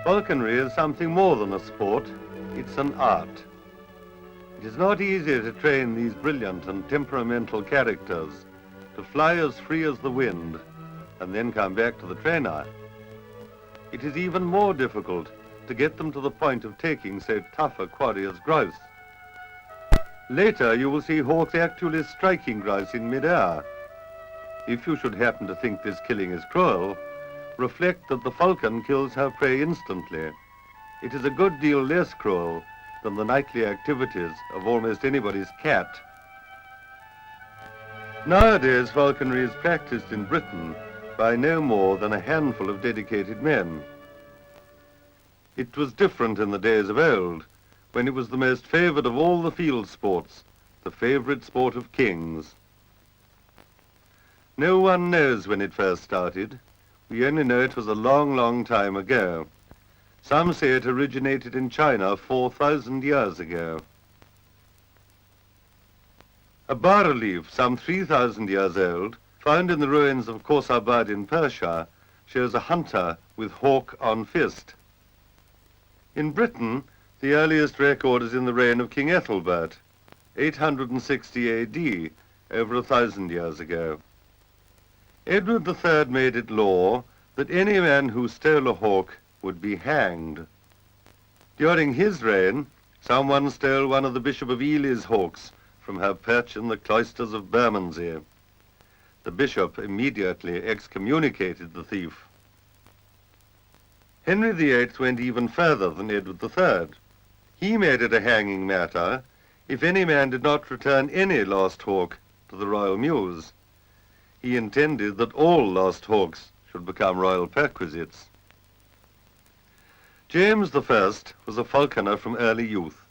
Falconry is something more than a sport, it's an art. It is not easy to train these brilliant and temperamental characters to fly as free as the wind and then come back to the trainer. It is even more difficult to get them to the point of taking so tough a quarry as grouse. Later you will see hawks actually striking grouse in mid-air. If you should happen to think this killing is cruel, reflect that the falcon kills her prey instantly. It is a good deal less cruel than the nightly activities of almost anybody's cat. Nowadays, falconry is practiced in Britain by no more than a handful of dedicated men. It was different in the days of old, when it was the most favoured of all the field sports, the favourite sport of kings. No one knows when it first started. We only know it was a long, long time ago. Some say it originated in China 4,000 years ago. A bas-relief some 3,000 years old, found in the ruins of Khorsabad in Persia, shows a hunter with hawk on fist. In Britain, the earliest record is in the reign of King Ethelbert, 860 AD, over 1,000 years ago. Edward III made it law that any man who stole a hawk would be hanged. During his reign, someone stole one of the Bishop of Ely's hawks from her perch in the cloisters of Bermondsey. The bishop immediately excommunicated the thief. Henry VIII went even further than Edward III. He made it a hanging matter if any man did not return any lost hawk to the royal mews. He intended that all lost hawks should become royal perquisites. James I was a falconer from early youth.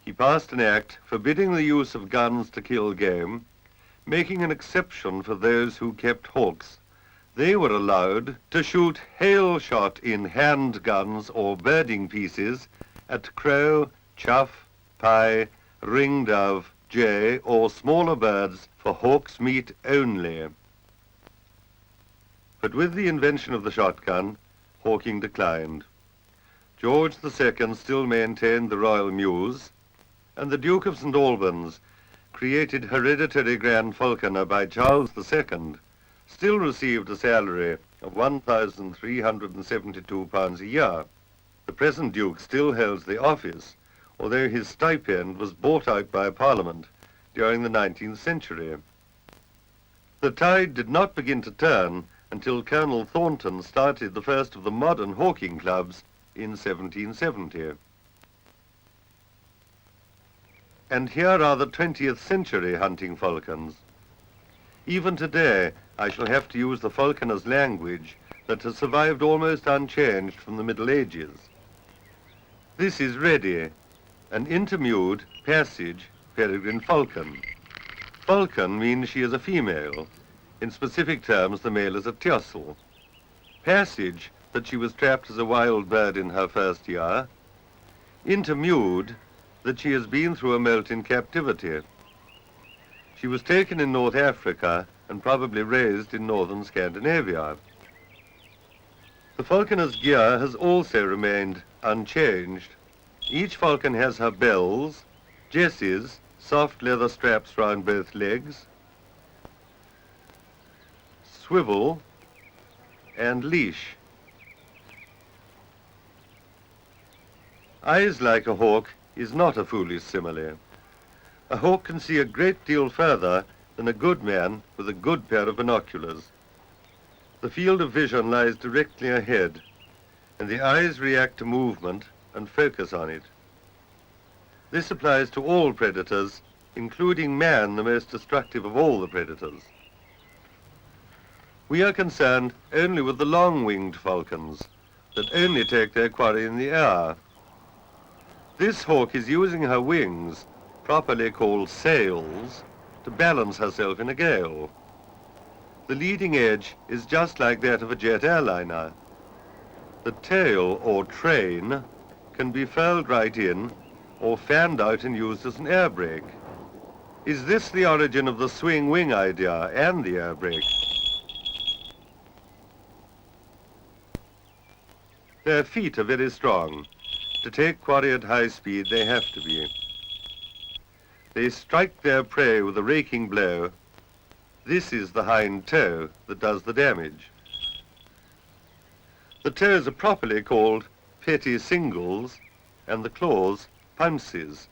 He passed an act forbidding the use of guns to kill game, making an exception for those who kept hawks. They were allowed to shoot hail shot in hand guns or birding pieces at crow, chough, pie, ringdove, jay, or smaller birds for hawk's meat only. But with the invention of the shotgun, hawking declined. George II still maintained the royal mews, and the Duke of St. Albans, created hereditary Grand Falconer by Charles II, still received a salary of £1,372 a year. The present Duke still holds the office, although his stipend was bought out by Parliament during the 19th century. The tide did not begin to turn until Colonel Thornton started the first of the modern hawking clubs in 1770. And here are the 20th century hunting falcons. Even today, I shall have to use the falconer's language that has survived almost unchanged from the Middle Ages. This is Ready, an intermewed, passage, peregrine falcon. Falcon means she is a female. In specific terms, the male is a tiercel. Passage, that she was trapped as a wild bird in her first year. Intermewed, that she has been through a molt in captivity. She was taken in North Africa and probably raised in northern Scandinavia. The falconer's gear has also remained unchanged. Each falcon has her bells, jesses, soft leather straps round both legs, swivel, and leash. Eyes like a hawk is not a foolish simile. A hawk can see a great deal further than a good man with a good pair of binoculars. The field of vision lies directly ahead, and the eyes react to movement and focus on it. This applies to all predators, including man, the most destructive of all the predators. We are concerned only with the long-winged falcons that only take their quarry in the air. This hawk is using her wings, properly called sails, to balance herself in a gale. The leading edge is just like that of a jet airliner. The tail, or train, can be furled right in or fanned out and used as an air brake. Is this the origin of the swing wing idea and the air brake? Their feet are very strong. To take quarry at high speed, they have to be. They strike their prey with a raking blow. This is the hind toe that does the damage. The toes are properly called petty singles and the claws pounces.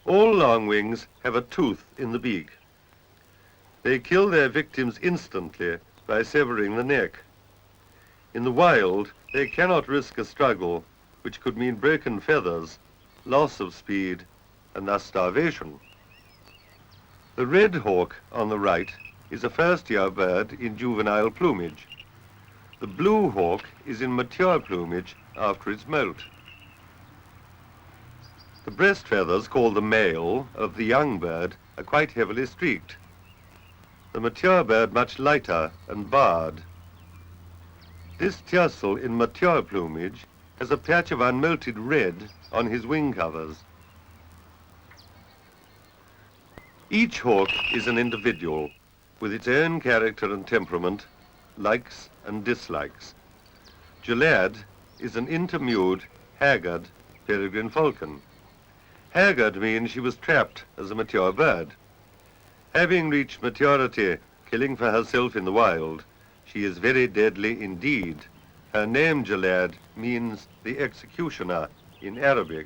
All longwings have a tooth in the beak. They kill their victims instantly by severing the neck. In the wild, they cannot risk a struggle, which could mean broken feathers, loss of speed, and thus starvation. The red hawk on the right is a first-year bird in juvenile plumage. The blue hawk is in mature plumage after its molt. The breast feathers, called the male, of the young bird are quite heavily streaked. The mature bird much lighter and barred. This tiercel in mature plumage has a patch of unmelted red on his wing covers. Each hawk is an individual with its own character and temperament, likes and dislikes. Gelad is an intermewed, haggard peregrine falcon. Haggard means she was trapped as a mature bird. Having reached maturity, killing for herself in the wild, she is very deadly indeed. Her name, Gelad, means the executioner in Arabic.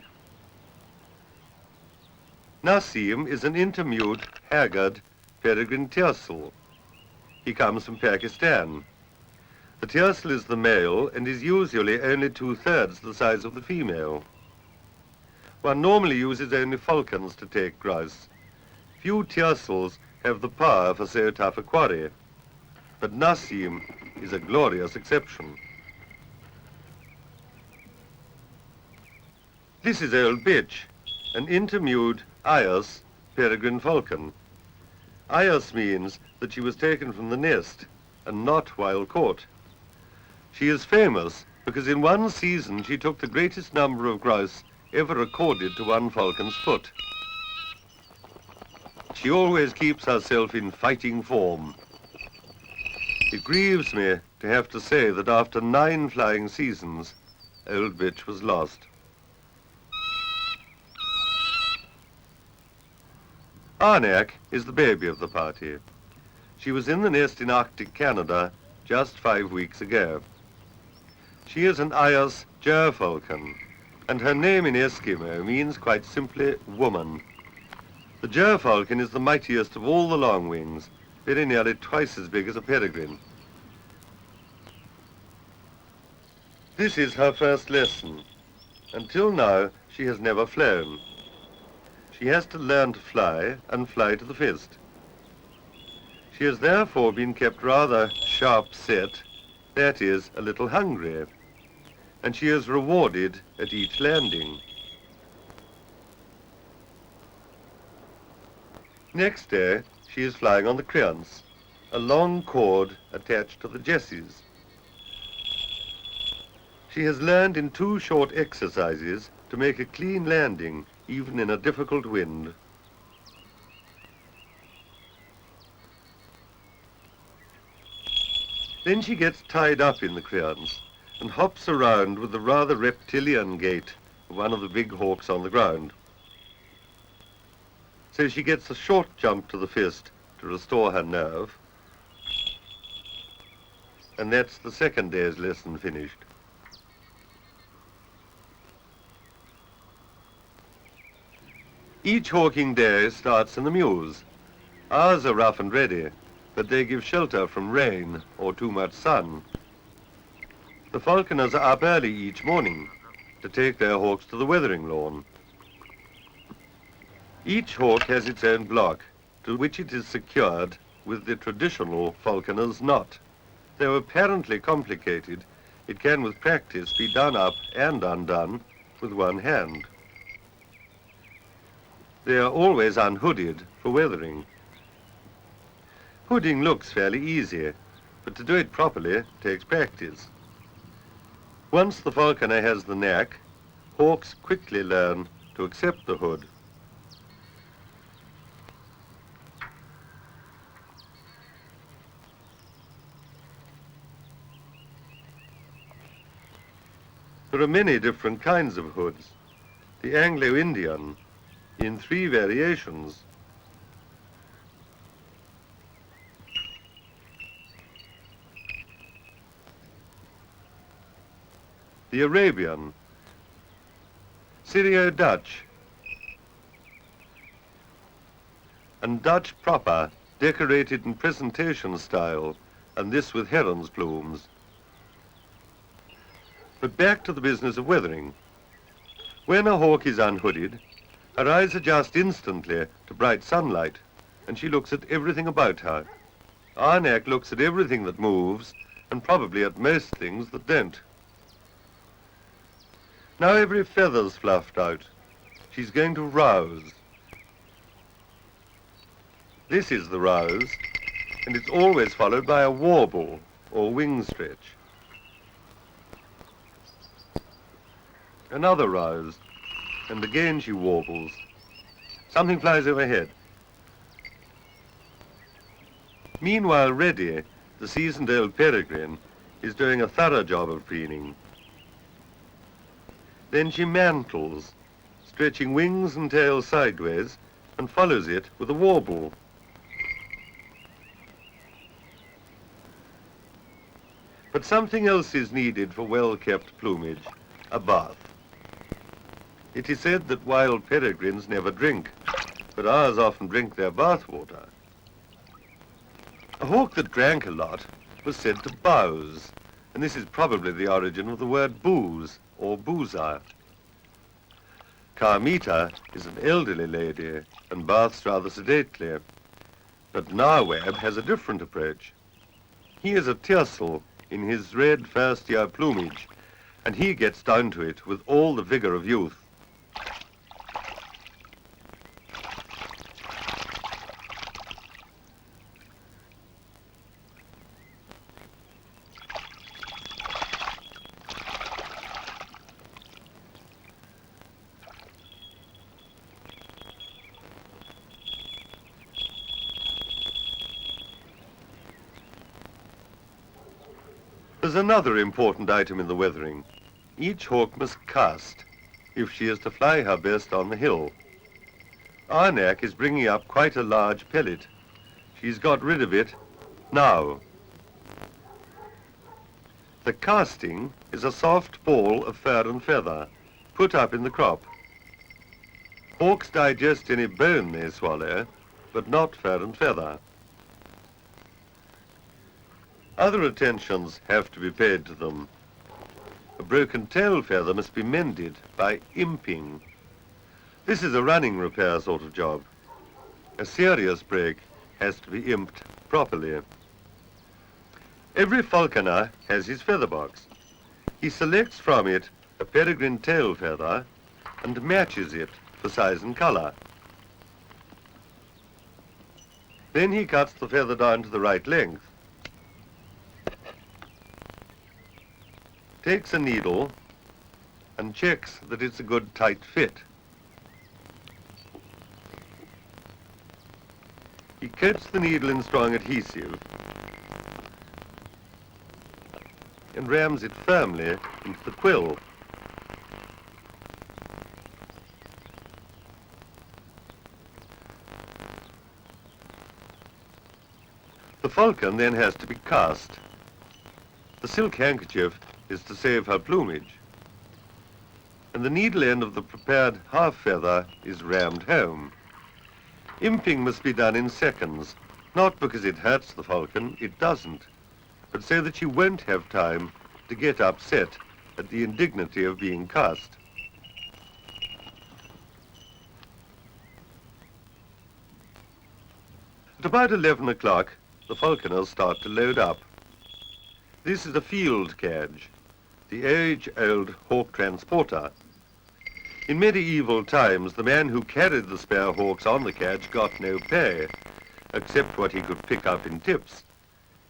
Nassim is an intermewed, haggard peregrine tiercel. He comes from Pakistan. The tiercel is the male and is usually only 2/3 the size of the female. One normally uses only falcons to take grouse. Few tiercels have the power for so tough a quarry, but Nassim is a glorious exception. This is Old Bitch, an intermewed Ias peregrine falcon. Ias means that she was taken from the nest and not while caught. She is famous because in one season she took the greatest number of grouse ever recorded to one falcon's foot. She always keeps herself in fighting form. It grieves me to have to say that after 9 flying seasons, Old Bitch was lost. Arnak is the baby of the party. She was in the nest in Arctic Canada just 5 weeks ago. She is an Ias gerfalcon, and her name in Eskimo means quite simply woman. The gerfalcon is the mightiest of all the longwings, very nearly twice as big as a peregrine. This is her first lesson. Until now, she has never flown. She has to learn to fly and fly to the fist. She has therefore been kept rather sharp set, that is, a little hungry, and she is rewarded at each landing. Next day, she is flying on the creance, a long cord attached to the jesses. She has learned in 2 short exercises to make a clean landing, even in a difficult wind. Then she gets tied up in the creance and hops around with the rather reptilian gait of one of the big hawks on the ground. So she gets a short jump to the fist to restore her nerve, and that's the second day's lesson finished. Each hawking day starts in the mews. Ours are rough and ready, but they give shelter from rain or too much sun. The falconers are up early each morning to take their hawks to the weathering lawn. Each hawk has its own block, to which it is secured with the traditional falconer's knot. Though apparently complicated, it can with practice be done up and undone with one hand. They are always unhooded for weathering. Hooding looks fairly easy, but to do it properly takes practice. Once the falconer has the knack, hawks quickly learn to accept the hood. There are many different kinds of hoods. The Anglo-Indian, in 3 variations. The Arabian, Syrio-Dutch, and Dutch proper, decorated in presentation style, and this with heron's plumes. But back to the business of weathering. When a hawk is unhooded, her eyes adjust instantly to bright sunlight, and she looks at everything about her. Our neck looks at everything that moves, and probably at most things that don't. Now every feather's fluffed out. She's going to rouse. This is the rouse, and it's always followed by a warble or wing stretch. Another rouse, and again she warbles. Something flies overhead. Meanwhile, Reddy, the seasoned old peregrine, is doing a thorough job of preening. Then she mantles, stretching wings and tail sideways, and follows it with a warble. But something else is needed for well-kept plumage, a bath. It is said that wild peregrines never drink, but ours often drink their bath water. A hawk that drank a lot was said to bowse, and this is probably the origin of the word booze, or boozer. Carmita is an elderly lady, and baths rather sedately, but Narwhal has a different approach. He is a tiercel in his red first-year plumage, and he gets down to it with all the vigor of youth. There's another important item in the weathering. Each hawk must cast if she is to fly her best on the hill. Arnak is bringing up quite a large pellet. She's got rid of it now. The casting is a soft ball of fur and feather put up in the crop. Hawks digest any bone they swallow, but not fur and feather. Other attentions have to be paid to them. A broken tail feather must be mended by imping. This is a running repair sort of job. A serious break has to be imped properly. Every falconer has his feather box. He selects from it a peregrine tail feather and matches it for size and color. Then he cuts the feather down to the right length. Takes a needle and checks that it's a good tight fit. He coats the needle in strong adhesive and rams it firmly into the quill. The falcon then has to be cast. The silk handkerchief is to save her plumage, and the needle end of the prepared half feather is rammed home. Imping must be done in seconds, not because it hurts the falcon, it doesn't, but so that she won't have time to get upset at the indignity of being cast. At about 11 o'clock, the falconers start to load up. This is a field cadge, the age-old hawk transporter. In medieval times, the man who carried the spare hawks on the cadge got no pay, except what he could pick up in tips,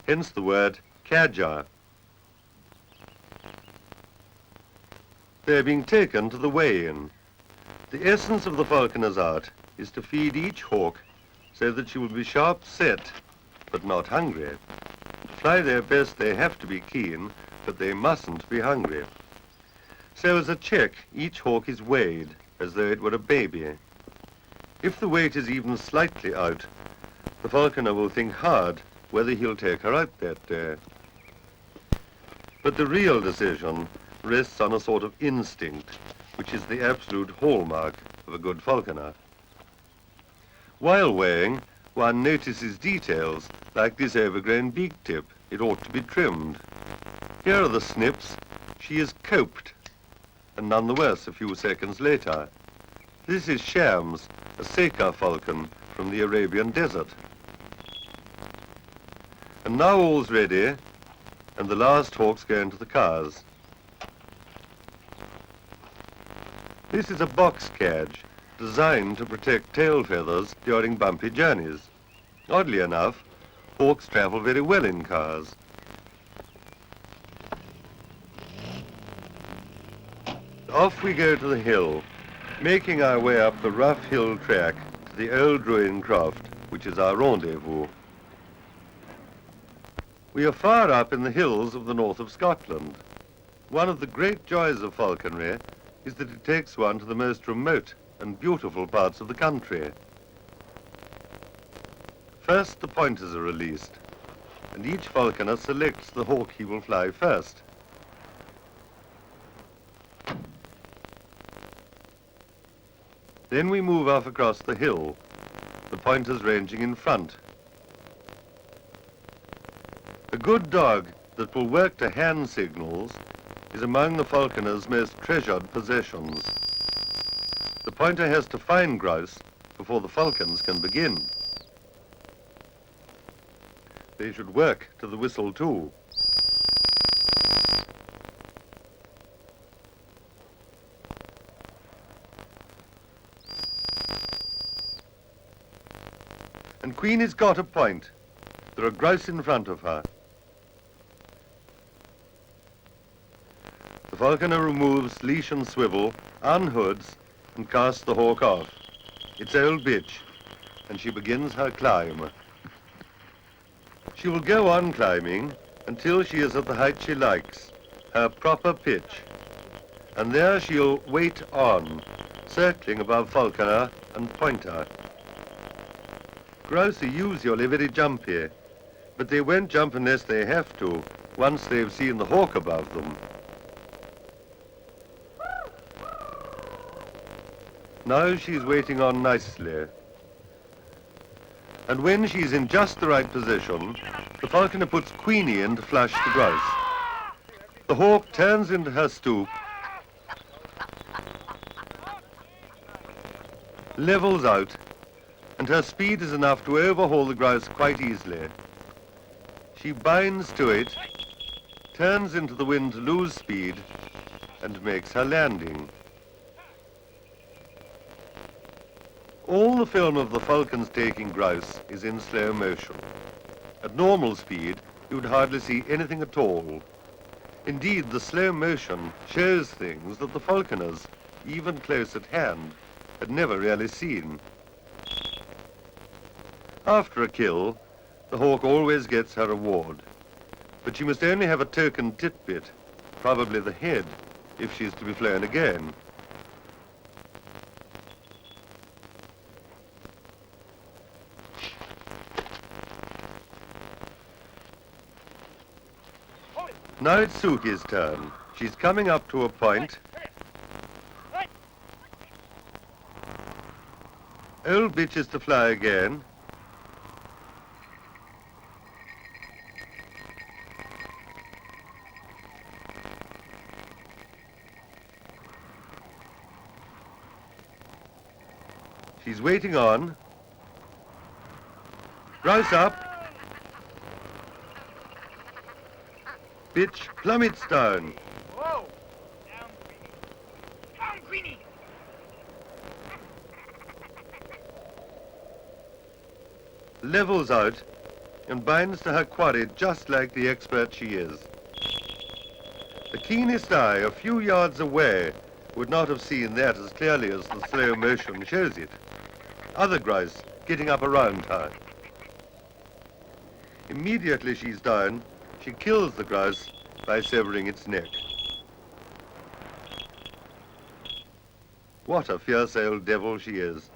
hence the word cadger. They're being taken to the weigh-in. The essence of the falconer's art is to feed each hawk so that she will be sharp set, but not hungry. To fly their best, they have to be keen, but they mustn't be hungry. So as a check, each hawk is weighed as though it were a baby. If the weight is even slightly out, the falconer will think hard whether he'll take her out that day. But the real decision rests on a sort of instinct, which is the absolute hallmark of a good falconer. While weighing, one notices details like this overgrown beak tip. It ought to be trimmed. Here are the snips. She is coped, and none the worse a few seconds later. This is Shams, a Seca falcon from the Arabian desert. And now all's ready, and the last hawks go into the cars. This is a box cage designed to protect tail feathers during bumpy journeys. Oddly enough, hawks travel very well in cars. Off we go to the hill, making our way up the rough hill track to the old ruined croft, which is our rendezvous. We are far up in the hills of the north of Scotland. One of the great joys of falconry is that it takes one to the most remote and beautiful parts of the country. First, the pointers are released, and each falconer selects the hawk he will fly first. Then we move off across the hill, the pointers ranging in front. A good dog that will work to hand signals is among the falconer's most treasured possessions. The pointer has to find grouse before the falcons can begin. They should work to the whistle too. And Queen has got a point. There are grouse in front of her. The falconer removes leash and swivel, unhoods, and casts the hawk off. It's old bitch, and she begins her climb. She will go on climbing until she is at the height she likes, her proper pitch. And there she'll wait on, circling above falconer and pointer. Grouse are usually very jumpy, but they won't jump unless they have to, once they've seen the hawk above them. Now she's waiting on nicely. And when she's in just the right position, the falconer puts Queenie in to flush the grouse. The hawk turns into her stoop, levels out, and her speed is enough to overhaul the grouse quite easily. She binds to it, turns into the wind to lose speed, and makes her landing. All the film of the falcons taking grouse is in slow motion. At normal speed, you'd hardly see anything at all. Indeed, the slow motion shows things that the falconers, even close at hand, had never really seen. After a kill, the hawk always gets her reward, but she must only have a token titbit, probably the head, if she's to be flown again. Now it's Suki's turn. She's coming up to a point. Old bitch is to fly again. She's waiting on. Grouse up. Bitch plummets down. Whoa! Down, Queenie. Down, Queenie! Levels out and binds to her quarry just like the expert she is. The keenest eye a few yards away would not have seen that as clearly as the slow motion shows it. Other grouse getting up around her. Immediately she's down, she kills the grouse by severing its neck. What a fierce old devil she is.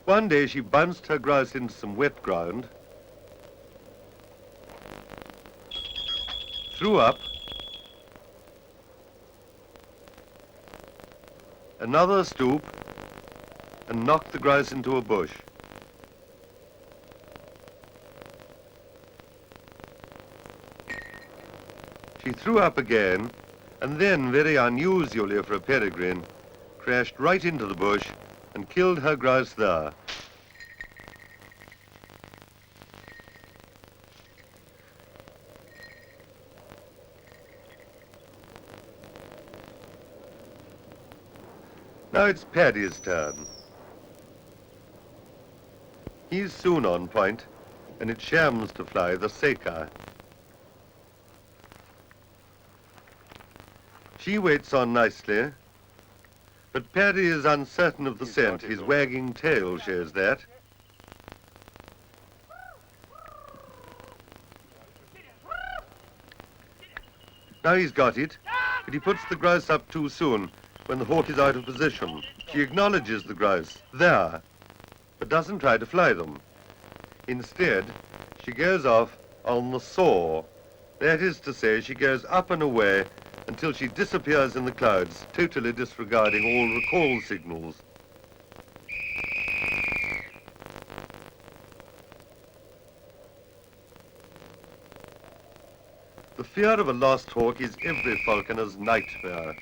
One day she bounced her grouse into some wet ground, threw up, another stoop, and knocked the grouse into a bush. She threw up again, and then, very unusually for a peregrine, crashed right into the bush and killed her grouse there. Now it's Paddy's turn. He's soon on point, and it shams to fly the Seca. She waits on nicely, but Paddy is uncertain of the scent. His wagging tail shows that. Now he's got it, but he puts the grouse up too soon when the hawk is out of position. She acknowledges the grouse, there, but doesn't try to fly them. Instead, she goes off on the soar. That is to say, she goes up and away until she disappears in the clouds, totally disregarding all recall signals. The fear of a lost hawk is every falconer's nightmare.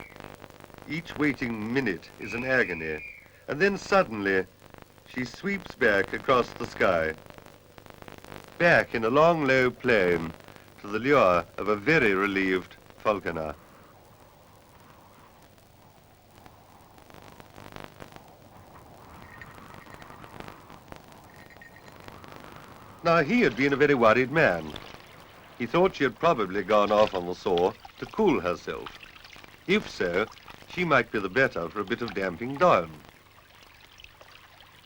Each waiting minute is an agony, and then suddenly she sweeps back across the sky, back in a long, low plane to the lure of a very relieved falconer. Now, he had been a very worried man. He thought she had probably gone off on the soar to cool herself. If so, she might be the better for a bit of damping down.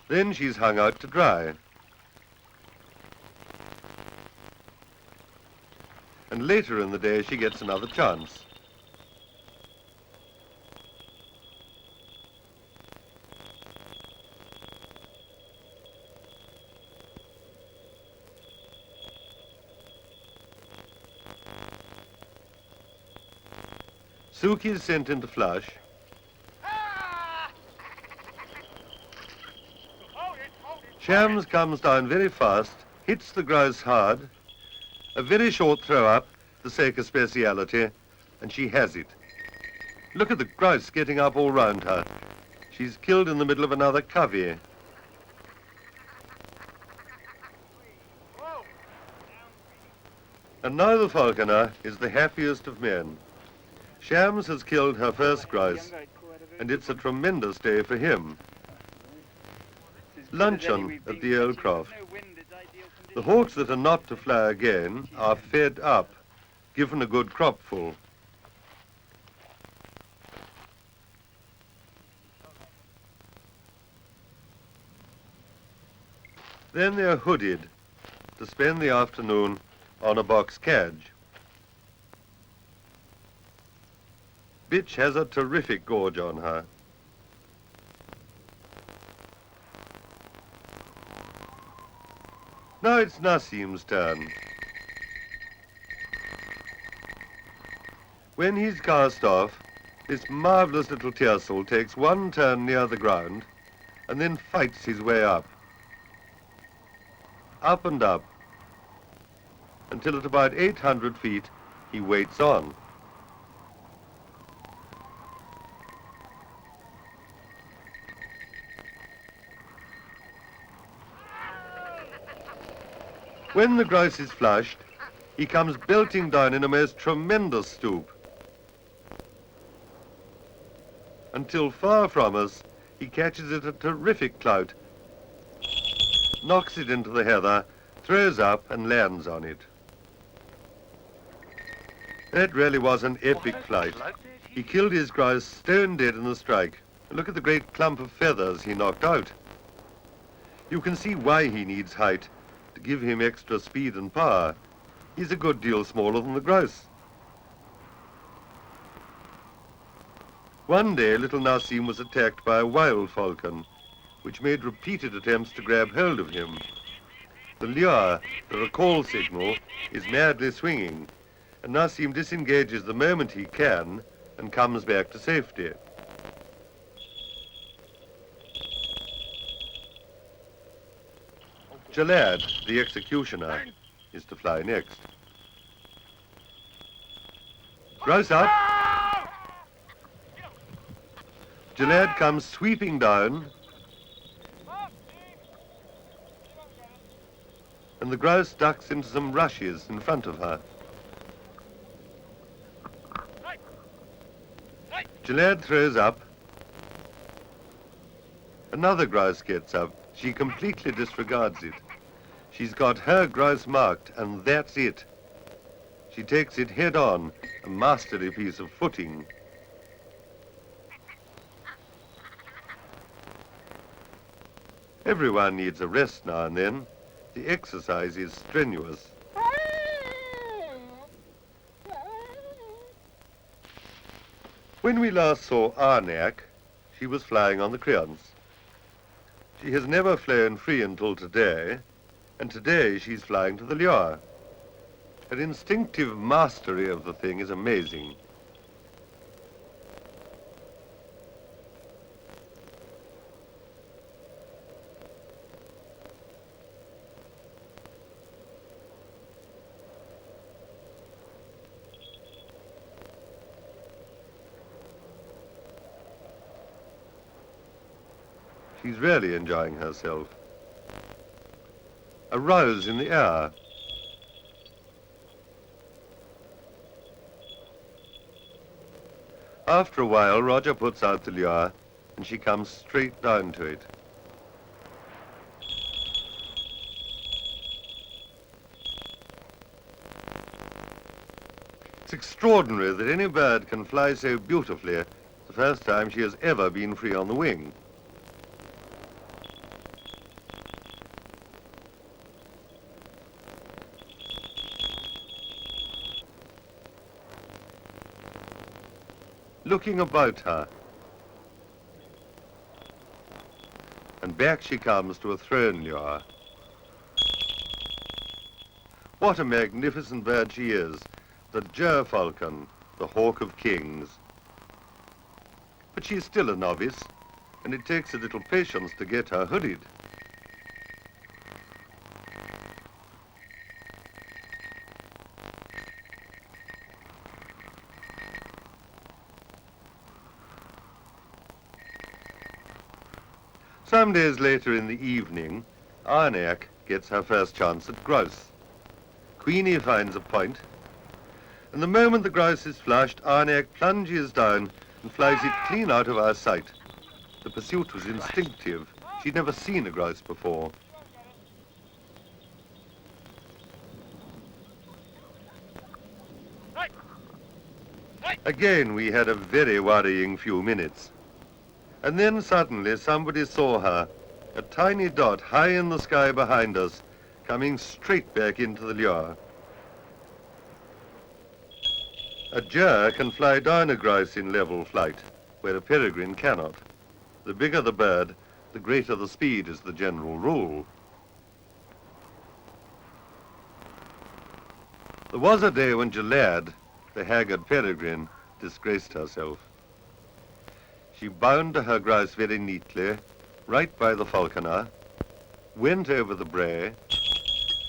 Then she's hung out to dry. And later in the day, she gets another chance. Suki is sent into flush. Shams comes down very fast, hits the grouse hard, a very short throw-up, the Seca speciality, and she has it. Look at the grouse getting up all round her. She's killed in the middle of another covey. And now the falconer is the happiest of men. Shams has killed her first grouse, and it's a tremendous day for him. Luncheon at the old croft. The hawks that are not to fly again are fed up, given a good cropful. Then they're hooded to spend the afternoon on a box cadge. Bitch has a terrific gorge on her. Now it's Nassim's turn. When he's cast off, this marvelous little tiercel takes one turn near the ground and then fights his way up. Up and up, until at about 800 feet, he waits on. When the grouse is flushed, he comes belting down in a most tremendous stoop, until far from us, he catches it a terrific clout, knocks it into the heather, throws up and lands on it. That really was an epic flight. He killed his grouse stone dead in the strike. Look at the great clump of feathers he knocked out. You can see why he needs height, to give him extra speed and power. He's a good deal smaller than the grouse. One day, little Nassim was attacked by a wild falcon, which made repeated attempts to grab hold of him. The lure, the recall signal, is madly swinging, and Nassim disengages the moment he can and comes back to safety. Jalad, the executioner, is to fly next. Grouse up. Jalad comes sweeping down, and the grouse ducks into some rushes in front of her. Jalad throws up. Another grouse gets up. She completely disregards it. She's got her grouse marked, and that's it. She takes it head on, a masterly piece of footing. Everyone needs a rest now and then. The exercise is strenuous. When we last saw Arnak, she was flying on the crayons. She has never flown free until today, and today she's flying to the lure. Her instinctive mastery of the thing is amazing. She's really enjoying herself. A rouse in the air. After a while, Roger puts out the lure, and she comes straight down to it. It's extraordinary that any bird can fly so beautifully the first time she has ever been free on the wing. Looking about her. And back she comes to a thrown lure. What a magnificent bird she is, the gerfalcon, the hawk of kings. But she's still a novice, and it takes a little patience to get her hooded. Some days later in the evening, Arnak gets her first chance at grouse. Queenie finds a point, and the moment the grouse is flushed, Arnak plunges down and flies it clean out of our sight. The pursuit was instinctive. She'd never seen a grouse before. Again, we had a very worrying few minutes. And then suddenly somebody saw her, a tiny dot high in the sky behind us, coming straight back into the lure. A ger can fly down a grouse in level flight, where a peregrine cannot. The bigger the bird, the greater the speed is the general rule. There was a day when Jalad, the haggard peregrine, disgraced herself. She bound to her grouse very neatly, right by the falconer, went over the brae,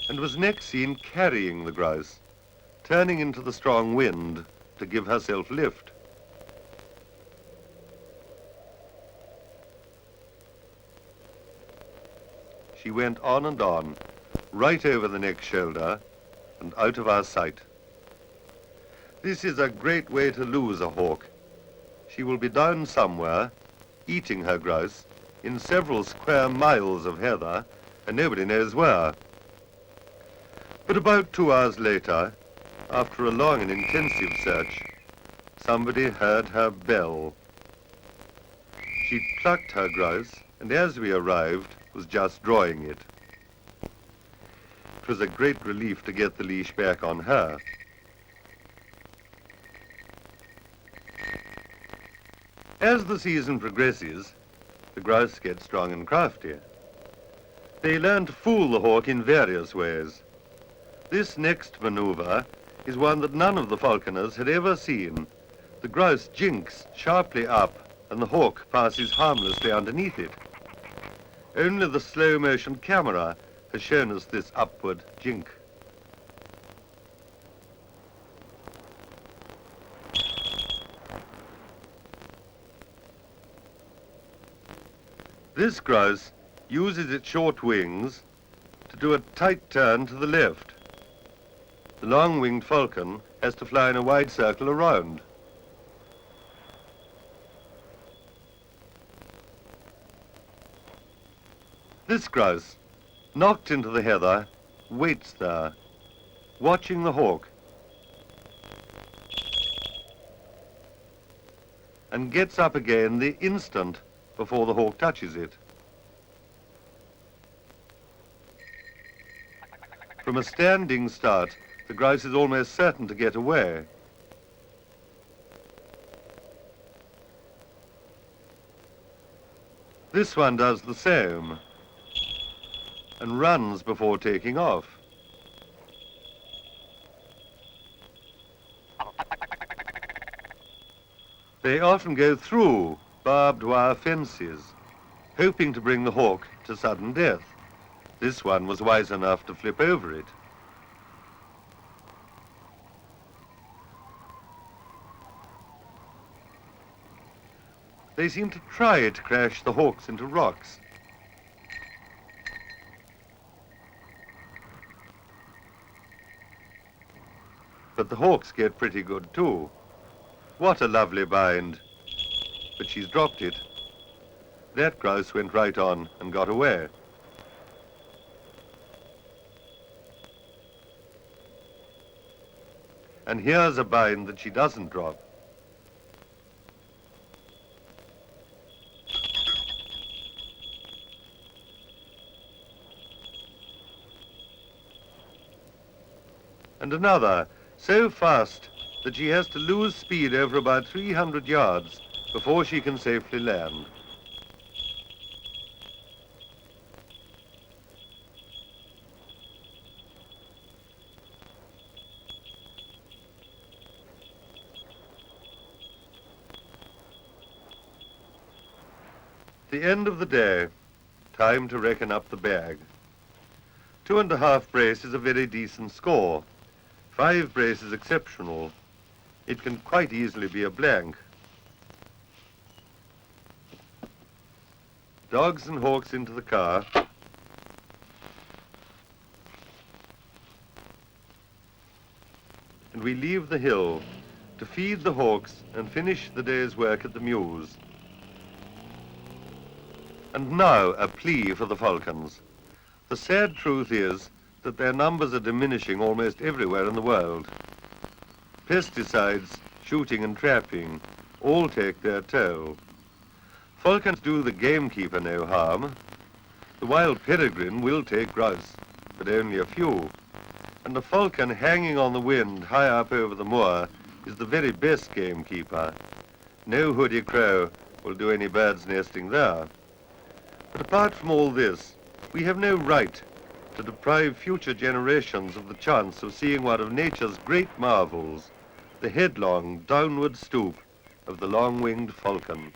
and was next seen carrying the grouse, turning into the strong wind to give herself lift. She went on and on, right over the next shoulder and out of our sight. This is a great way to lose a hawk. She will be down somewhere, eating her grouse, in several square miles of heather, and nobody knows where. But about 2 hours later, after a long and intensive search, somebody heard her bell. She'd plucked her grouse, and as we arrived, was just drawing it. It was a great relief to get the leash back on her. As the season progresses, the grouse get strong and crafty. They learn to fool the hawk in various ways. This next maneuver is one that none of the falconers had ever seen. The grouse jinks sharply up and the hawk passes harmlessly underneath it. Only the slow-motion camera has shown us this upward jink. This grouse uses its short wings to do a tight turn to the left. The long-winged falcon has to fly in a wide circle around. This grouse, knocked into the heather, waits there, watching the hawk, and gets up again the instant before the hawk touches it. From a standing start, the grouse is almost certain to get away. This one does the same and runs before taking off. They often go through barbed wire fences, hoping to bring the hawk to sudden death. This one was wise enough to flip over it. They seem to try to crash the hawks into rocks. But the hawks get pretty good too. What a lovely bind. But she's dropped it. That grouse went right on and got away. And here's a bind that she doesn't drop. And another, so fast that she has to lose speed over about 300 yards before she can safely land. The end of the day, time to reckon up the bag. 2.5 brace is a very decent score. 5 brace is exceptional. It can quite easily be a blank. Dogs and hawks into the car. And we leave the hill to feed the hawks and finish the day's work at the mews. And now a plea for the falcons. The sad truth is that their numbers are diminishing almost everywhere in the world. Pesticides, shooting and trapping, all take their toll. Falcons do the gamekeeper no harm. The wild peregrine will take grouse, but only a few. And the falcon hanging on the wind high up over the moor is the very best gamekeeper. No hoodie crow will do any bird's nesting there. But apart from all this, we have no right to deprive future generations of the chance of seeing one of nature's great marvels, the headlong downward stoop of the long-winged falcon.